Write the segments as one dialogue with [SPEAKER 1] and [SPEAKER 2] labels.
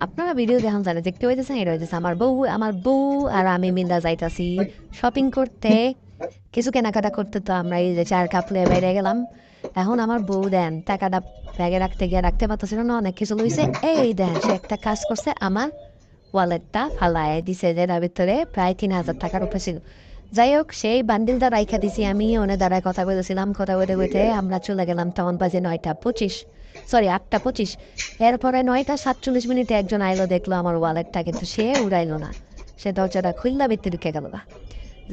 [SPEAKER 1] আপনারা ভিডিও দেখান জানে দেখতে হইতেছেন এটা হইতেছে আমার বউ আর আমি মিল্লা যাইতাছি শপিং করতে কিছু কেনাকাটা করতে। তো আমরা এই যে চার কাপলে বাইরে গেলাম। এখন আমার বউ দেন টাকাটা ব্যাগে রাখতে গিয়ে রাখতে পারতেছিল না, অনেক কিছু লইছে। এই দেন সে একটা কাজ করছে, আমার ওয়ালেটটা ফালায় দিছে, যেটার ভিতরে প্রায় 3,000 টাকার উপরে ছিল। যাই হোক সেই বান্ডিলটা রাইখা দিছি আমি, ওনে দ্বারায় কথা বলেছিলাম, কথা বলতে বলতে আমরা চলে গেলাম, তখন বাজে 9:25, সরি 8:25। এরপরে 9:47 একজন আইলো, দেখলো আমার ওয়ালেটটা, কিন্তু সে উড়াইলো না, সে দরজাটা খুললা ভিতরে ঢুকে গেল না।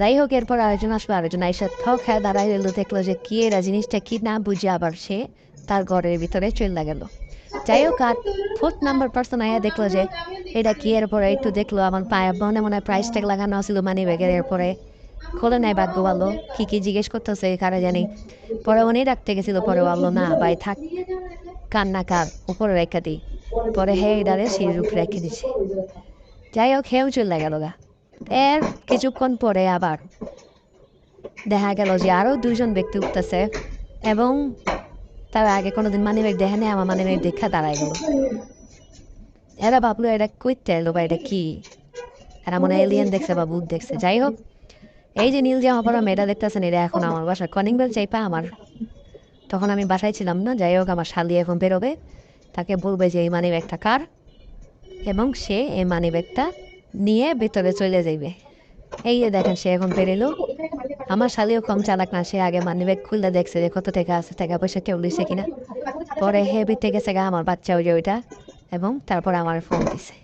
[SPEAKER 1] যাই হোক এরপর আরেকজন আসলো, আরেকজন আইসা থক হ্যাঁ দাঁড়াই রইলো, দেখলো যে কি এরা জিনিসটা কি না বুঝে আবার সে তার ঘরের ভিতরে চলে গেল। যাই হোক আর 4th নাম্বার পার্সন আয়া দেখলো যে এটা কি, এরপরে একটু দেখলো আমার পায়ে মনে মনে প্রাইস ট্যাগ লাগানো ছিল মানি ব্যাগের, এরপরে খোলে নাই, ভাগ্য ভালো। কি কি জিজ্ঞেস করতেছে কারে জানি, পরে উনি রাখতে গেছিল, পরে বললো না ভাই থাক, কান্না কার উপরে রেখে দিই। পরে হে এটারে সিঁড়ির উপরে রেখে দিছে। যাই হোক হেও চলে গেল গা। এর কিছুক্ষণ পরে আবার দেখা গেল যে আরো দুইজন ব্যক্তি উঠতেছে, এবং তার আগে কোনোদিন মানিব্যাগ দেখে নেই, আমার মানিব্যাগ দেখা দাঁড়ায় গেল। এরা ভাবলো এটা কইতে এলো বা এটা কি, এরা মনে এলিয়েন দেখছে বা ভূত দেখছে। যাই হোক এই যে নীল জামা পরা মেয়েটা দেখতেছেন, এটা এখন আমার বাসার কলিং বেল চাইপা আমার, তখন আমি বাসায় ছিলাম না। যাই হোক আমার শালি এখন বেরোবে, তাকে বলবে যে এই মানি ব্যাগটা কার, এবং সে এই মানি ব্যাগটা নিয়ে ভেতরে চলে যাইবে। এই যে দেখেন সে এখন বেরেলো। আমার শালিও কম চালাক না, সে আগে মানি ব্যাগ খুললে দেখছে যে কত টাকা আছে, টাকা পয়সা কেউ লিছে কিনা। পরে হে বিতে গেছে গা আমার বাচ্চা ওই যে ওইটা, এবং তারপর আমার ফোন দিছে।